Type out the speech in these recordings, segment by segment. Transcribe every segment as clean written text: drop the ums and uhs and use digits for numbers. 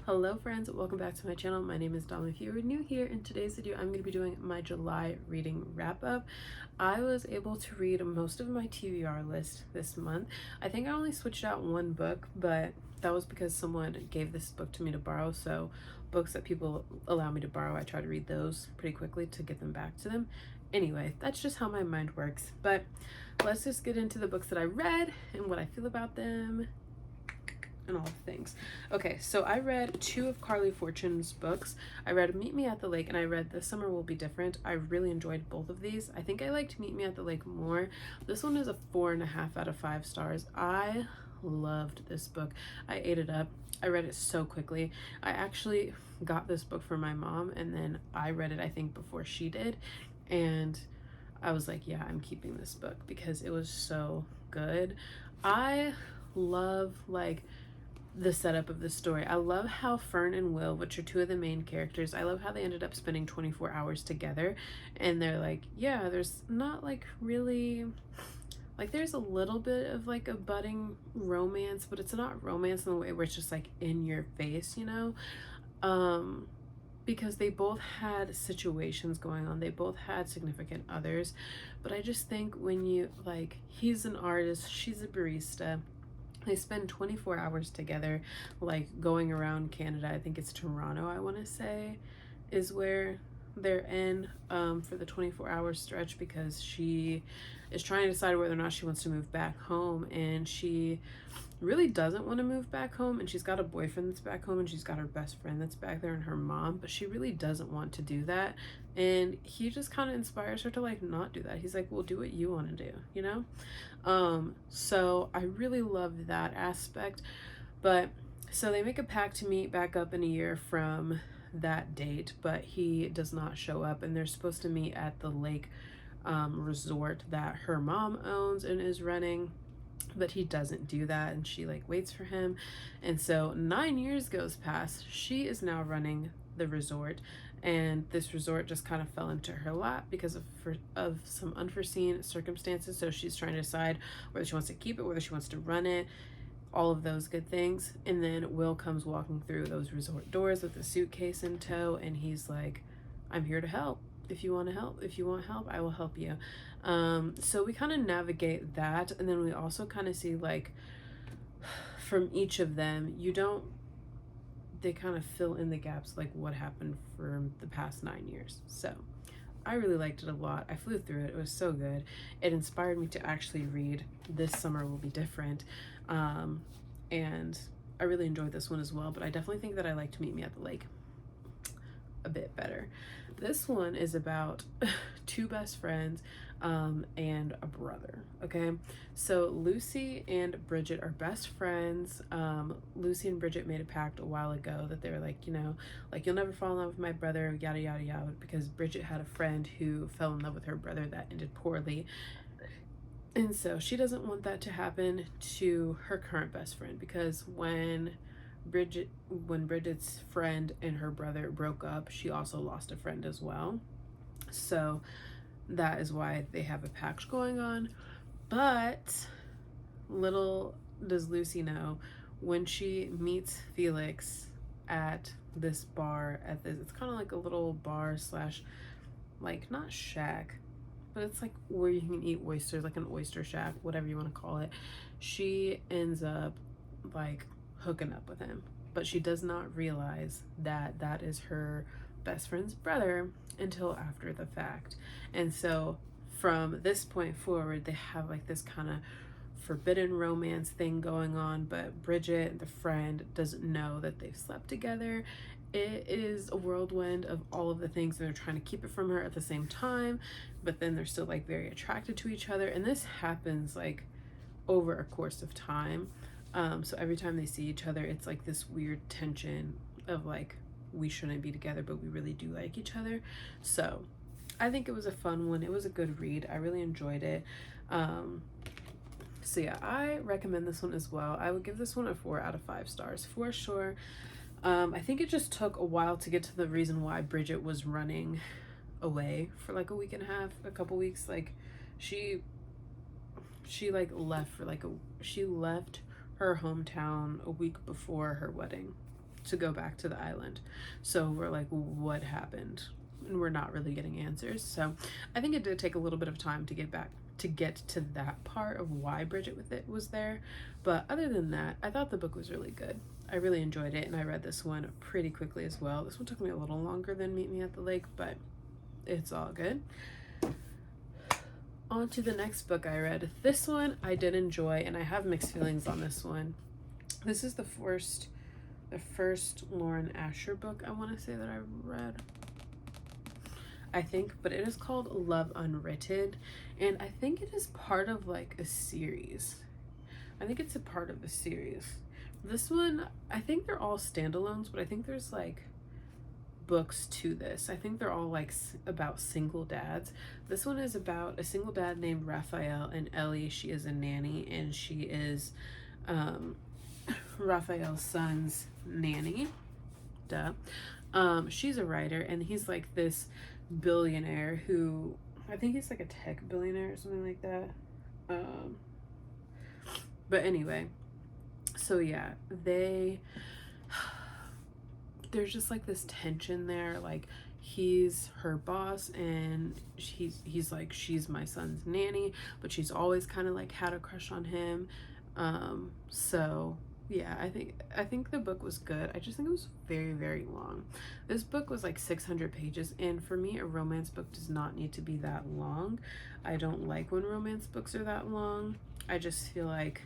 Hello friends, welcome back to my channel. My name is Dom. If you are new here, in today's video I'm going to be doing my July reading wrap up. I was able to read most of my TBR list this month. I think I only switched out one book, but that was because someone gave this book to me to borrow, so books that people allow me to borrow, I try to read those pretty quickly to get them back to them. Anyway, that's just how my mind works. But let's just get into the books that I read and what I feel about them and all the things. Okay, so I read two of Carly Fortune's books. I read Meet Me at the Lake and I read This Summer Will Be Different. I really enjoyed both of these. I think I liked Meet Me at the Lake more. This one is a 4.5 out of 5 stars. I loved this book. I ate it up. I read it so quickly. I actually got this book for my mom and then I read it, I think, before she did. And I was like, yeah, I'm keeping this book because it was so good. I love the setup of the story. I love how Fern and Will, which are two of the main characters, I love how they ended up spending 24 hours together. And they're like, yeah, there's not really there's a little bit of a budding romance, but it's not romance in the way where it's just in your face, because they both had situations going on. They both had significant others. But I just think when you he's an artist, she's a barista, they spend 24 hours together, going around Canada. I think it's Toronto, I want to say, is where they're in for the 24-hour stretch, because she is trying to decide whether or not she wants to move back home, and she really doesn't want to move back home, and she's got a boyfriend that's back home, and she's got her best friend that's back there and her mom, but she really doesn't want to do that. And he just kind of inspires her to not do that. He's like, well, do what you want to do. So I really love that aspect. But so they make a pact to meet back up in a year from that date, but he does not show up, and they're supposed to meet at the lake resort that her mom owns and is running, but he doesn't do that, and she waits for him. And so 9 years goes past. She is now running the resort, and this resort just kind of fell into her lap because of some unforeseen circumstances. So she's trying to decide whether she wants to keep it, whether she wants to run it, all of those good things. And then Will comes walking through those resort doors with a suitcase in tow, and he's like, I'm here to help. If you want to help, if you want help, I will help you. So we kind of navigate that, and then we also kind of see from each of them, they kind of fill in the gaps, what happened for the past 9 years. So I really liked it a lot. I flew through it. It was so good. It inspired me to actually read This Summer Will Be Different. And I really enjoyed this one as well, but I definitely think that I liked Meet Me at the Lake a bit better. This one is about two best friends and a brother. Okay, so Lucy and Bridget are best friends. Lucy and Bridget made a pact a while ago that they were you'll never fall in love with my brother, yada yada yada, because Bridget had a friend who fell in love with her brother that ended poorly. And so she doesn't want that to happen to her current best friend, because when Bridget's friend and her brother broke up, she also lost a friend as well. So that is why they have a pact going on. But little does Lucy know, when she meets Felix at this bar, it's kind of like a little bar slash, not shack, but it's where you can eat oysters, like an oyster shack, whatever you want to call it. She ends up hooking up with him, but she does not realize that that is her best friend's brother until after the fact. And so from this point forward, they have this kind of forbidden romance thing going on, but Bridget, the friend, doesn't know that they've slept together. It is a whirlwind of all of the things, and they're trying to keep it from her at the same time, but then they're still very attracted to each other. And this happens over a course of time. So every time they see each other, it's this weird tension of we shouldn't be together, but we really do like each other. So I think it was a fun one. It was a good read. I really enjoyed it. So yeah, I recommend this one as well. I would give this one a 4 out of 5 stars for sure. I think it just took a while to get to the reason why Bridget was running away for a week and a half, a couple weeks. She left for she left her hometown a week before her wedding. to go back to the island. So we're like, what happened? And we're not really getting answers. So I think it did take a little bit of time to get to that part of why Bridget with it was there. But other than that, I thought the book was really good. I really enjoyed it, and I read this one pretty quickly as well. This one took me a little longer than Meet Me at the Lake, but it's all good. On to the next book I read. This one I did enjoy, and I have mixed feelings on this one. This is the first Lauren Asher book I want to say that I read, I think, but it is called Love Unwritten, and I think it is part of like a series. I think it's a part of a series. This one, I think they're all standalones, but I think there's like books to this. I think they're all like about single dads. This one is about a single dad named Raphael, and Ellie, she is a nanny, and she is Raphael's son's nanny. Duh. She's a writer, and he's like this billionaire who, I think he's like a tech billionaire or something like that. But anyway, so yeah, there's just like this tension there. Like, he's her boss, and he's like, she's my son's nanny, but she's always kind of like had a crush on him. So yeah, I think the book was good. I just think it was very, very long. This book was like 600 pages, and for me, a romance book does not need to be that long. I don't like when romance books are that long. I just feel like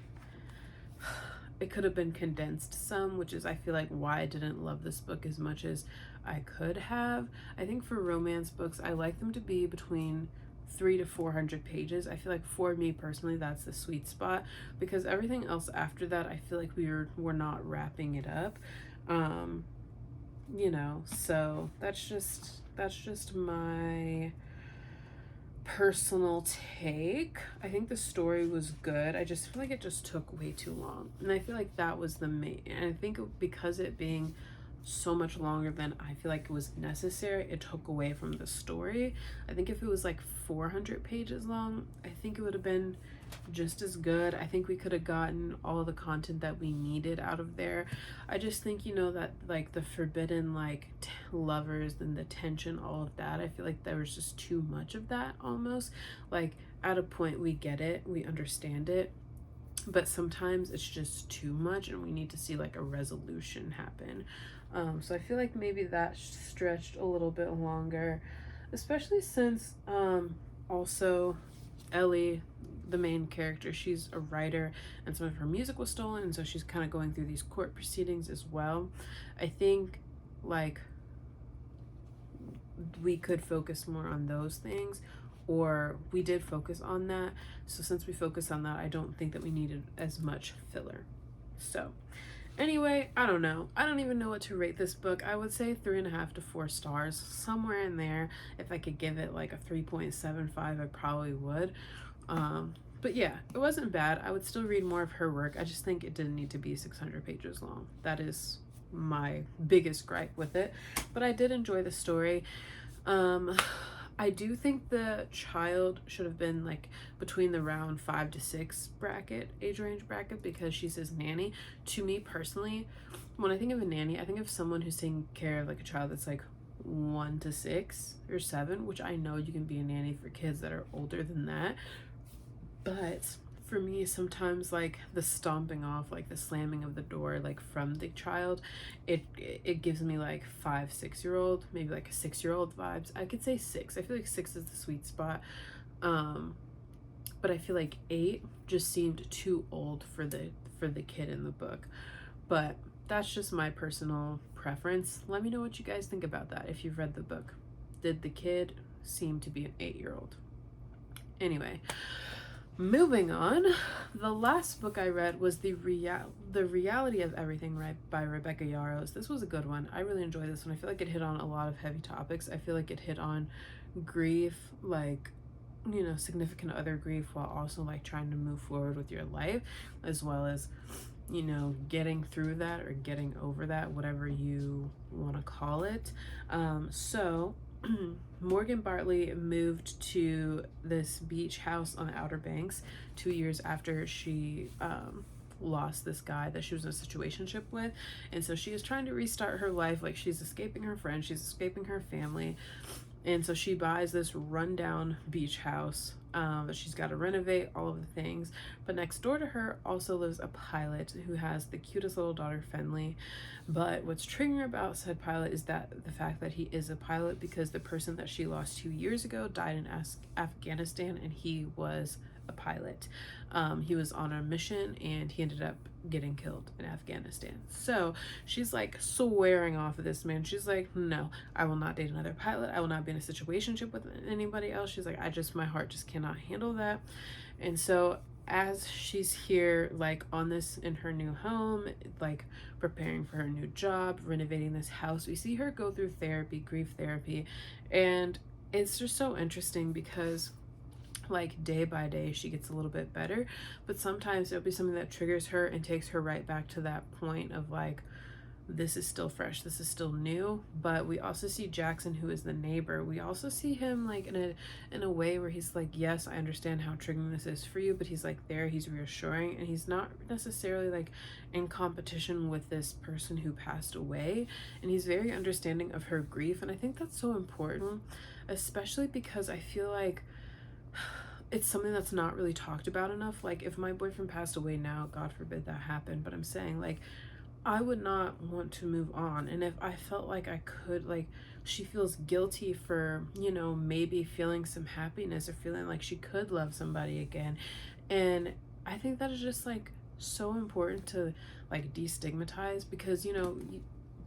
it could have been condensed some, which is, I feel like, why I didn't love this book as much as I could have. I think for romance books, I like them to be between 300 to 400 pages. I feel like for me personally, that's the sweet spot, because everything else after that, I feel like we're not wrapping it up. You know, so that's just my personal take. I think the story was good. I just feel like it just took way too long, and I feel like that was the main, and I think because it being so much longer than I feel like it was necessary, it took away from the story. I think if it was like 400 pages long, I think it would have been just as good. I think we could have gotten all the content that we needed out of there. I just think, you know, that like the forbidden like lovers and the tension, all of that, I feel like there was just too much of that almost. Like, at a point we get it, we understand it, but sometimes it's just too much, and we need to see like a resolution happen. So I feel like maybe that stretched a little bit longer, especially since also Ellie, the main character, she's a writer, and some of her music was stolen, and so she's kind of going through these court proceedings as well. I think like we could focus more on those things, or we did focus on that. So since we focused on that, I don't think that we needed as much filler. So anyway, I don't know. I don't even know what to rate this book. I would say 3.5 to 4 stars, somewhere in there. If I could give it like a 3.75, I probably would. But yeah, it wasn't bad. I would still read more of her work. I just think it didn't need to be 600 pages long. That is my biggest gripe with it. But I did enjoy the story. I do think the child should have been like between the round 5 to 6 bracket, age range bracket, because she's his nanny. To me personally, when I think of a nanny, I think of someone who's taking care of like a child that's like 1 to 6 or 7, which I know you can be a nanny for kids that are older than that. But for me, sometimes like the stomping off, like the slamming of the door, like from the child, it gives me like 5-6-year-old, maybe like a 6-year-old vibes. I could say 6. I feel like 6 is the sweet spot. But I feel like 8 just seemed too old for the kid in the book. But that's just my personal preference. Let me know what you guys think about that if you've read the book. Did the kid seem to be an 8-year-old? Anyway, moving on, the last book I read was The Reality of Everything by Rebecca Yarros. This was a good one. I really enjoyed this one. I feel like it hit on a lot of heavy topics. I feel like it hit on grief, like, you know, significant other grief, while also like trying to move forward with your life, as well as, you know, getting through that or getting over that, whatever you want to call it. So Morgan Bartley moved to this beach house on the Outer Banks 2 years after she lost this guy that she was in a situationship with, and so she is trying to restart her life. Like, she's escaping her friends, she's escaping her family, and so she buys this rundown beach house that she's got to renovate, all of the things. But next door to her also lives a pilot who has the cutest little daughter, Fenley. But what's triggering about said pilot is that the fact that he is a pilot, because the person that she lost 2 years ago died in Afghanistan, and he was a pilot. He was on a mission and he ended up getting killed in Afghanistan. So she's like swearing off of this man. She's like, no, I will not date another pilot. I will not be in a situationship with anybody else. She's like, my heart just cannot handle that. And so as she's here, like on this in her new home, like preparing for her new job, renovating this house, we see her go through therapy, grief therapy. And it's just so interesting because like day by day she gets a little bit better, but sometimes it'll be something that triggers her and takes her right back to that point of like, this is still fresh, this is still new. But we also see Jackson, who is the neighbor, we also see him like in a way where he's like, yes, I understand how triggering this is for you, but he's like there, he's reassuring, and he's not necessarily like in competition with this person who passed away, and he's very understanding of her grief. And I think that's so important, especially because I feel like it's something that's not really talked about enough. Like, if my boyfriend passed away now, God forbid that happened, but I'm saying like I would not want to move on. And if I felt like I could, like, she feels guilty for, you know, maybe feeling some happiness or feeling like she could love somebody again. And I think that is just like so important to like destigmatize, because you know,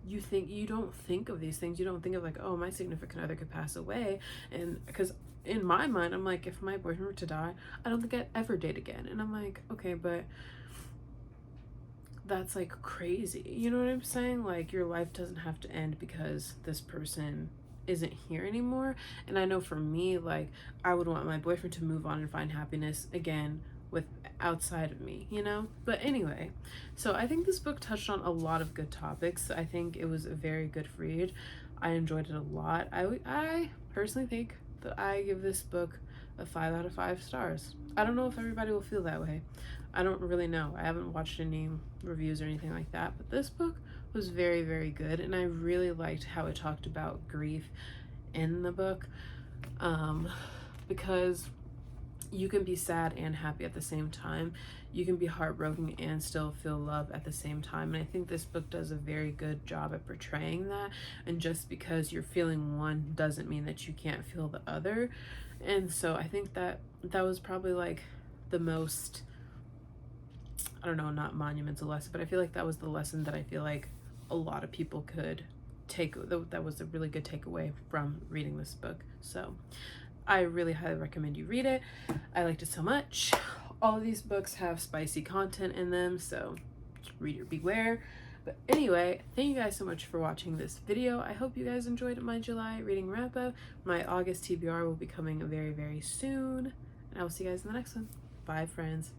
you don't think of these things. You don't think of like, oh, my significant other could pass away. And because in my mind, I'm like, if my boyfriend were to die, I don't think I'd ever date again. And I'm like, okay, but that's like crazy. You know what I'm saying? Like, your life doesn't have to end because this person isn't here anymore. And I know for me, like, I would want my boyfriend to move on and find happiness again with outside of me, you know? But anyway, so I think this book touched on a lot of good topics. I think it was a very good read. I enjoyed it a lot. I personally think that I give this book a 5 out of 5 stars. I don't know if everybody will feel that way. I don't really know. I haven't watched any reviews or anything like that, but this book was very, very good, and I really liked how it talked about grief in the book, because you can be sad and happy at the same time. You can be heartbroken and still feel love at the same time. And I think this book does a very good job at portraying that. And just because you're feeling one doesn't mean that you can't feel the other. And so I think that was probably like the most, I don't know, not monumental lesson, but I feel like that was the lesson that I feel like a lot of people could take. That was a really good takeaway from reading this book. So I really highly recommend you read it. I liked it so much. All of these books have spicy content in them, so reader beware. But anyway, thank you guys so much for watching this video. I hope you guys enjoyed my July reading wrap up. My August TBR will be coming very, very soon. And I will see you guys in the next one. Bye, friends.